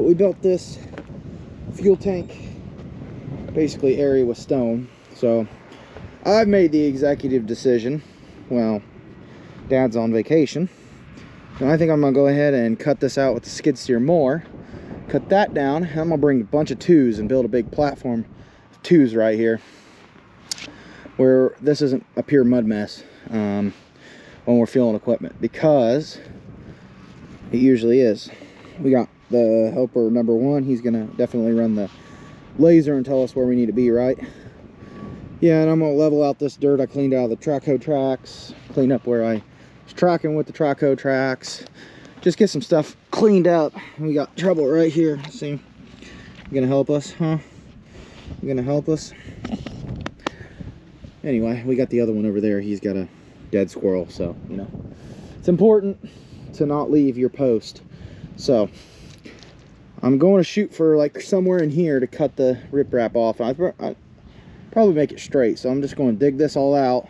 We built this fuel tank basically area with stone. So I've made the executive decision, well, Dad's on vacation, and I think I'm gonna go ahead and cut this out with the skid steer mower, cut that down, and I'm gonna bring a bunch of twos and build a big platform of twos right here where this isn't a pure mud mess when we're fueling equipment, because it usually is. We got the helper number one. He's gonna definitely run the laser and tell us where we need to be, right? Yeah, and I'm gonna level out this dirt I cleaned out of the Traco tracks, clean up where I was tracking with the Traco tracks, just get some stuff cleaned up. We got trouble right here. See, you gonna help us, huh? You gonna help us? Anyway, we got the other one over there. He's got a dead squirrel, so you know it's important to not leave your post. So I'm going to shoot for like somewhere in here to cut the riprap off. I probably make it straight, so I'm just going to dig this all out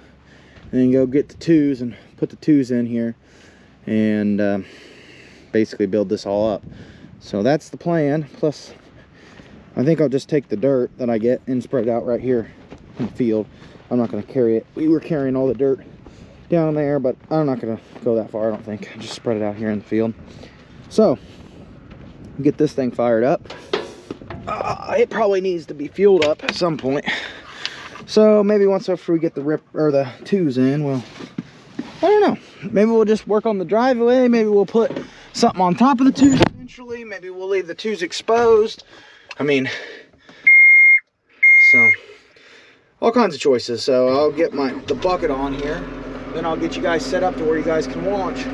and then go get the twos and put the twos in here and basically build this all up. So that's the plan. Plus I think I'll just take the dirt that I get and spread it out right here in the field. I'm not going to carry it. We were carrying all the dirt down there, but I'm not going to go that far, I don't think. I'll just spread it out here in the field. So get this thing fired up. It probably needs to be fueled up at some point. So maybe once after we get the twos in, well, I don't know. Maybe we'll just work on the driveway. Maybe we'll put something on top of the twos eventually. Maybe we'll leave the twos exposed. I mean, so all kinds of choices. So I'll get the bucket on here. Then I'll get you guys set up to where you guys can launch.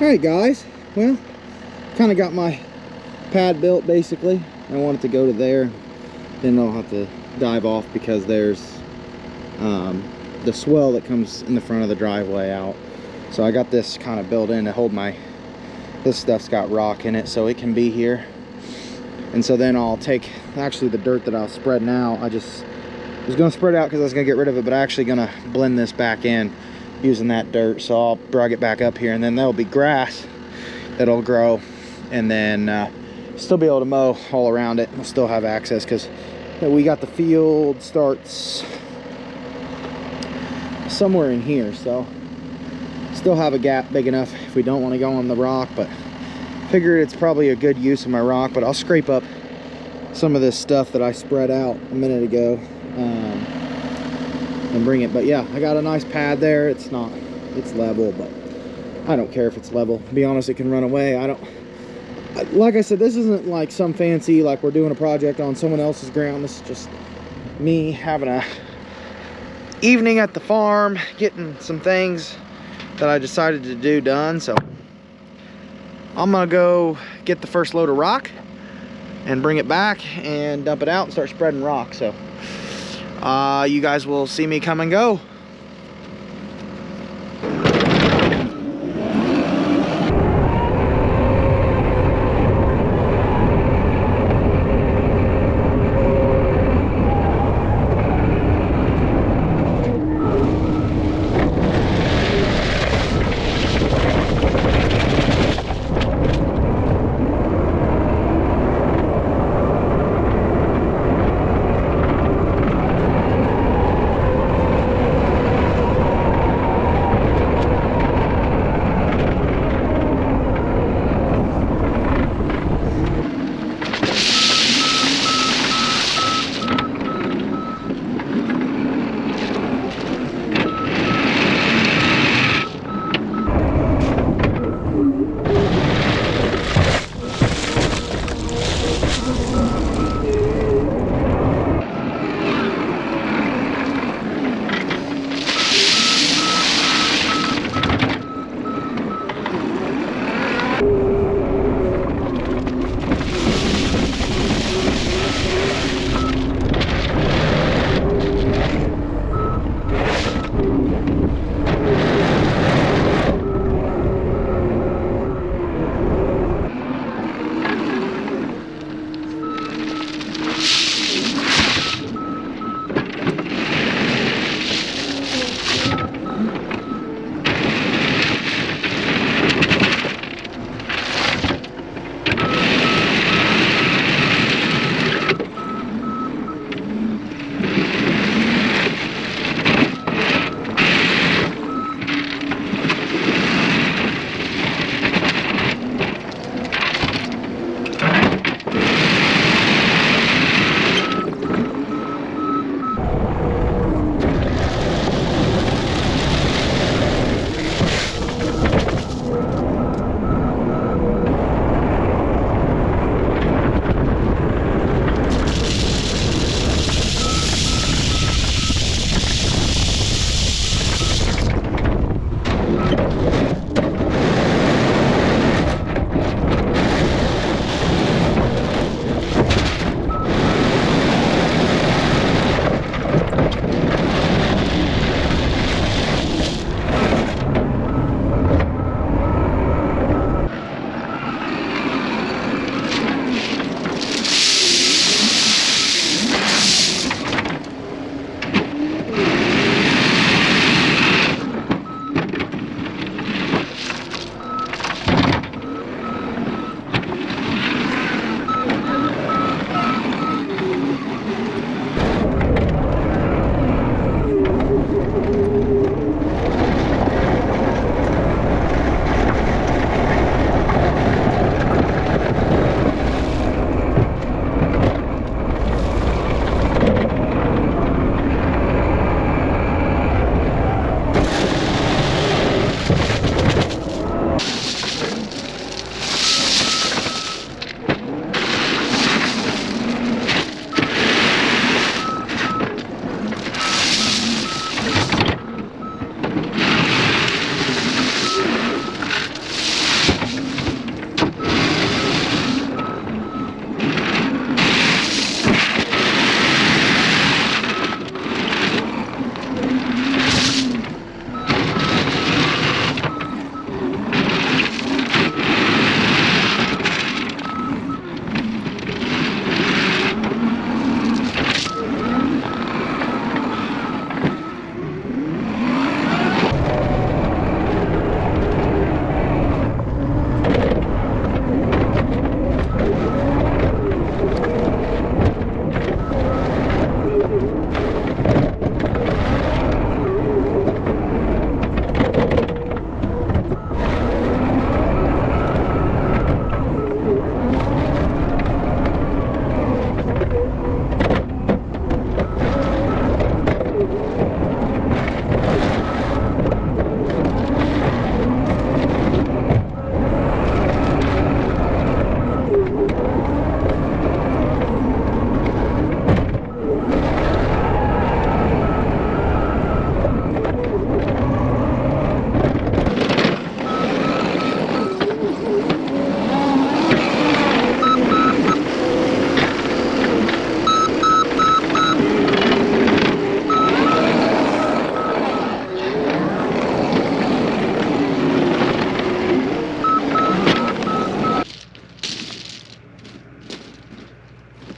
Alright guys, well, kind of got my pad built basically. I want it to go to there, then I'll have to dive off because there's the swell that comes in the front of the driveway out. So I got this kind of built in to hold my, this stuff's got rock in it so it can be here. And so then I'll take actually the dirt that I'll spread now. I was gonna spread it out because I was gonna get rid of it, but I'm actually gonna blend this back in using that dirt. So I'll drag it back up here, and then there'll be grass that'll grow, and then still be able to mow all around it. We'll still have access because we got the field starts somewhere in here, so still have a gap big enough if we don't want to go on the rock. But figured it's probably a good use of my rock, but I'll scrape up some of this stuff that I spread out a minute ago and bring it. But yeah, I got a nice pad there. It's level, but I don't care if it's level. To be honest, it can run away. Like I said, this isn't like some fancy, like we're doing a project on someone else's ground. This is just me having a evening at the farm, getting some things that I decided to do done. So I'm gonna go get the first load of rock and bring it back and dump it out and start spreading rock. So you guys will see me come and go.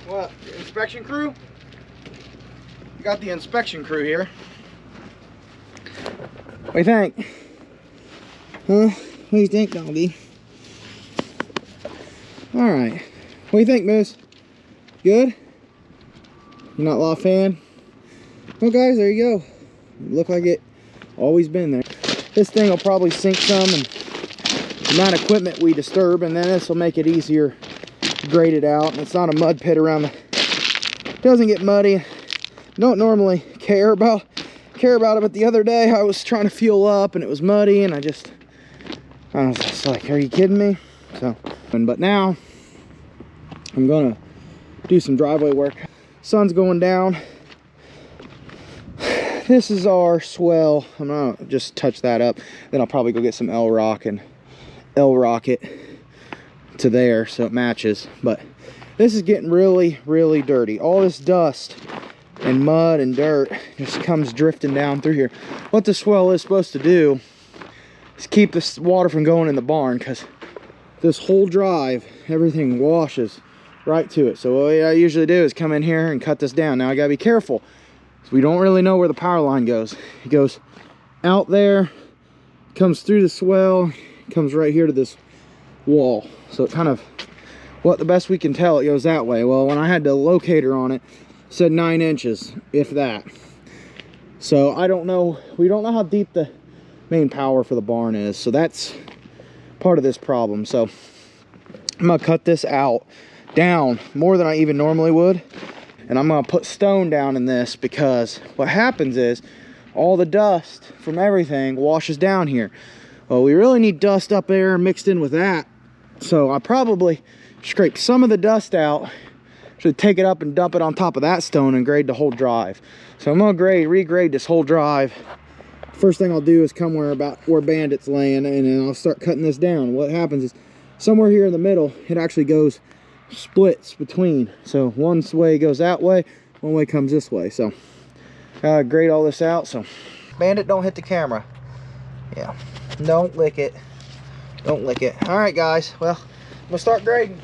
What? The inspection crew? We got the inspection crew here. What do you think? Huh? What do you think, doggy? Alright. What do you think, Moose? Good? You're not a lot fan? Well, guys, there you go. Look like it always been there. This thing will probably sink some, and the amount of equipment we disturb, and then this will make it easier to grade it out. And it's not a mud pit around the... It doesn't get muddy. Don't normally care about it, but the other day I was trying to fuel up and it was muddy, and I was just like, are you kidding me? So, but now I'm gonna do some driveway work. Sun's going down. This is our swell. I'm gonna just touch that up. Then I'll probably go get some L-Rock and L-Rock it to there so it matches. But this is getting really, really dirty. All this dust and mud and dirt just comes drifting down through here. What the swell is supposed to do is keep this water from going in the barn, because this whole drive, everything washes right to it. So what I usually do is come in here and cut this down. Now I gotta be careful, because we don't really know where the power line goes. It goes out there, comes through the swell, comes right here to this wall. So it kind of, the best we can tell, it goes that way. Well, when I had the locator on it, it said 9 inches, if that. So I don't know, we don't know how deep the main power for the barn is. So that's part of this problem. So I'm gonna cut this out down more than I even normally would, and I'm gonna put stone down in this, because what happens is all the dust from everything washes down here. Well, we really need dust up there mixed in with that, so I probably scrape some of the dust out, should take it up and dump it on top of that stone and grade the whole drive. So I'm gonna regrade this whole drive. First thing I'll do is come where Bandit's laying, and then I'll start cutting this down. What happens is somewhere here in the middle, it actually goes, splits between. So one way goes that way, one way comes this way. So grade all this out. So Bandit, don't hit the camera. Yeah, don't lick it. Don't lick it. All right, guys. Well, I'm gonna start grading.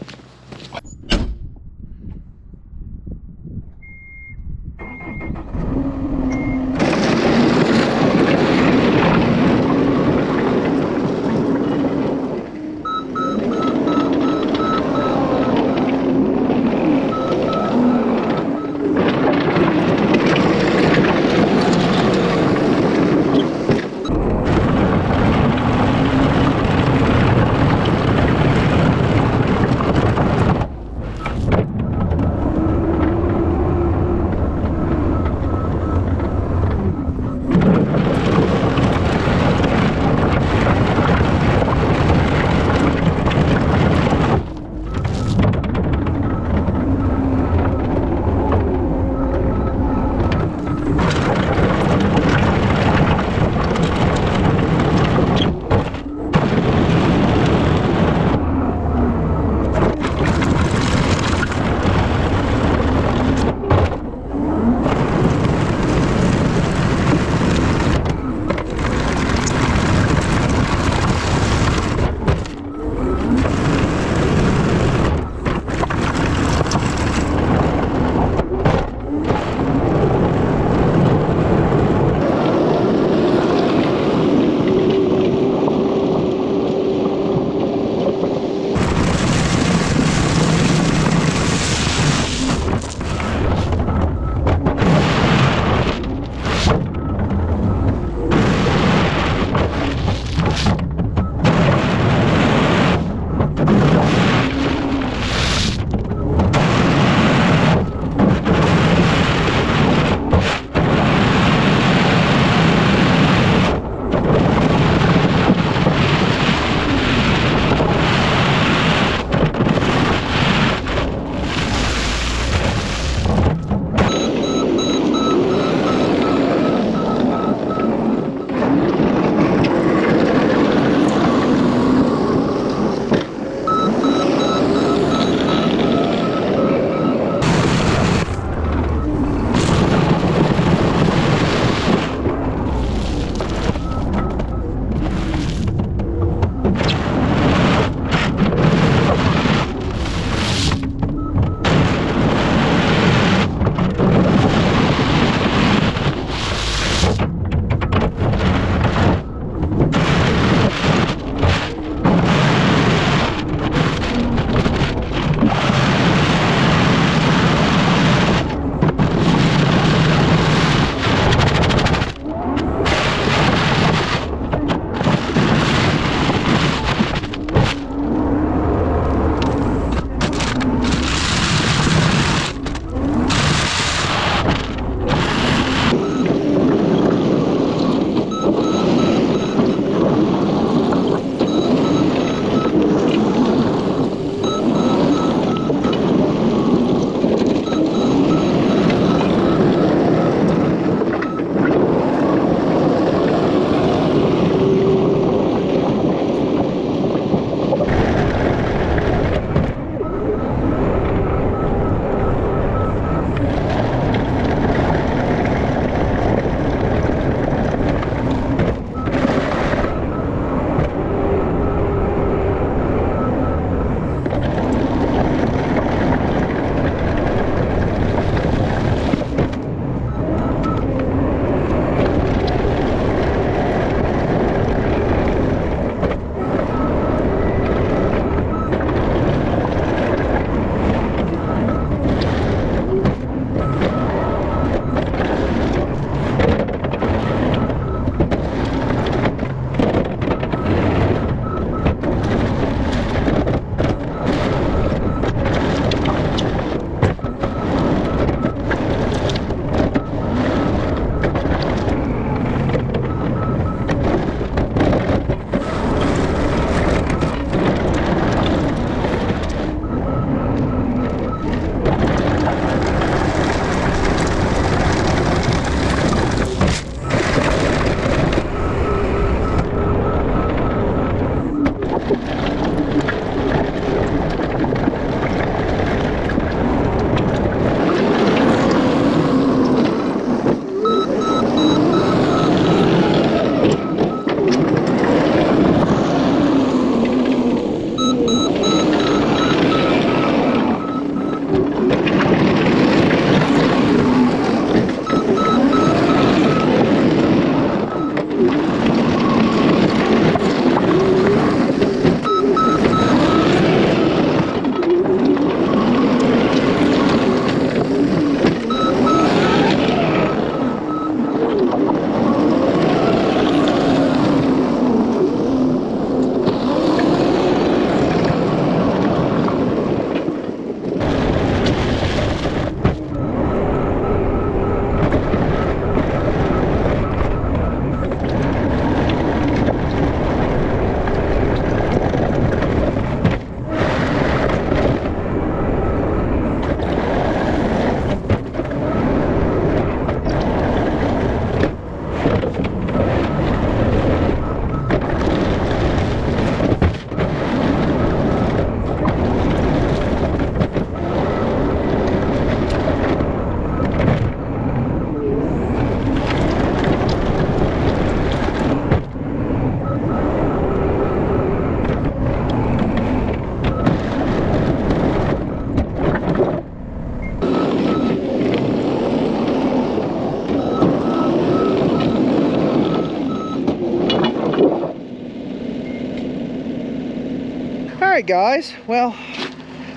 right, guys, well,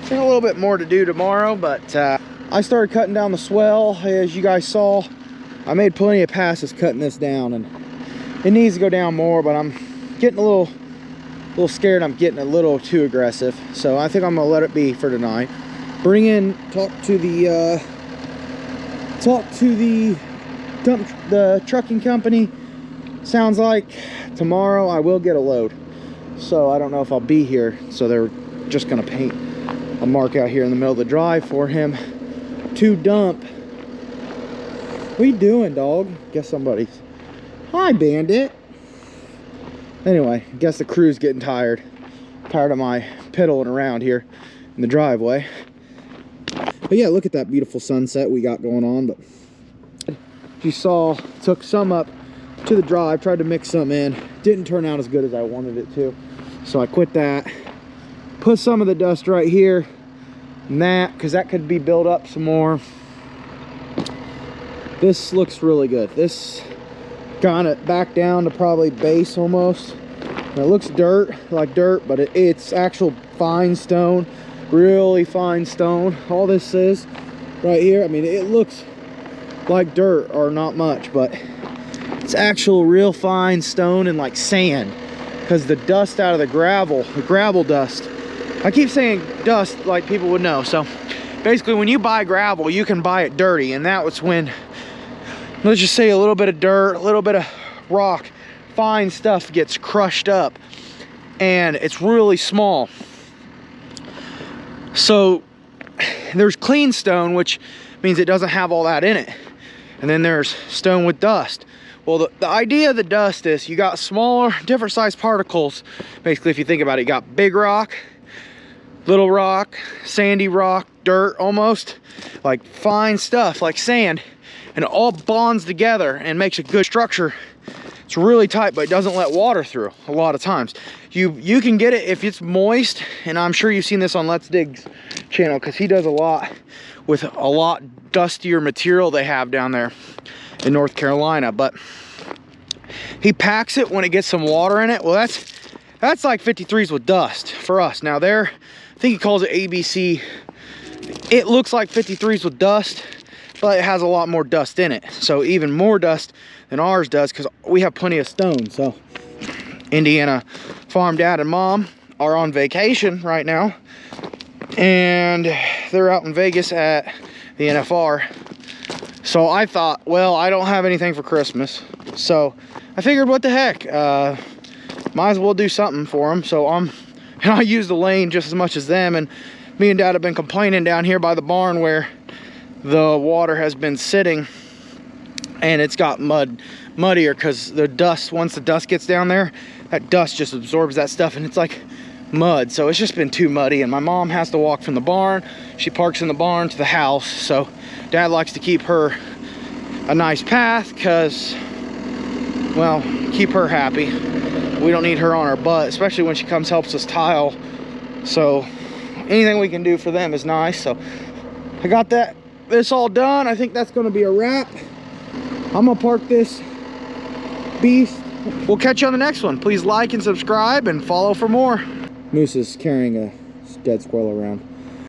there's a little bit more to do tomorrow, but I started cutting down the swell. As you guys saw, I made plenty of passes cutting this down, and it needs to go down more, but I'm getting a little scared. I'm getting a little too aggressive, so I think I'm gonna let it be for tonight. Talk to the trucking company. Sounds like tomorrow I will get a load, so I don't know if I'll be here, so they're just gonna paint a mark out here in the middle of the drive for him to dump. What are you doing, dog? Guess somebody's... Hi, Bandit. Anyway, I guess the crew's getting tired of my piddling around here in the driveway. But yeah, look at that beautiful sunset we got going on. But you saw, took some up to the drive, tried to mix some in. Didn't turn out as good as I wanted it to, so I quit that. Put some of the dust right here and that, because that could be built up some more. This looks really good. This got it back down to probably base almost. And it looks like dirt, but it's actual fine stone, really fine stone. All this is right here, I mean, it looks like dirt or not much, but it's actual real fine stone and like sand, because the dust out of the gravel dust, I keep saying dust like people would know. So basically, when you buy gravel, you can buy it dirty, and that was when, let's just say, a little bit of dirt, a little bit of rock, fine stuff gets crushed up, and it's really small. So there's clean stone, which means it doesn't have all that in it, and then there's stone with dust. Well, the idea of the dust is you got smaller, different sized particles. Basically, if you think about it, you got big rock, little rock, sandy rock, dirt almost, like fine stuff like sand, and it all bonds together and makes a good structure. It's really tight, but it doesn't let water through a lot of times. You can get it if it's moist, and I'm sure you've seen this on Let's Dig's channel, because he does a lot with a lot dustier material they have down there in North Carolina. But he packs it when it gets some water in it. Well, that's like 53s with dust for us. Now there, I think he calls it ABC. It looks like 53s with dust, but it has a lot more dust in it. So even more dust than ours does, because we have plenty of stone. So Indiana farm dad and mom are on vacation right now, and they're out in Vegas at the NFR. So I thought, well, I don't have anything for Christmas, so I figured, what the heck, might as well do something for them. So I use the lane just as much as them, and me and dad have been complaining down here by the barn where the water has been sitting, and it's got muddier, because the dust, once the dust gets down there, that dust just absorbs that stuff, and it's like mud. So it's just been too muddy, and my mom has to walk from the barn. She parks in the barn to the house, so dad likes to keep her a nice path, because, well, keep her happy. We don't need her on our butt, especially when she comes helps us tile. So anything we can do for them is nice. So I got this all done. I think that's going to be a wrap. I'm gonna park this beast. We'll catch you on the next one. Please like and subscribe and follow for more. Moose is carrying a dead squirrel around.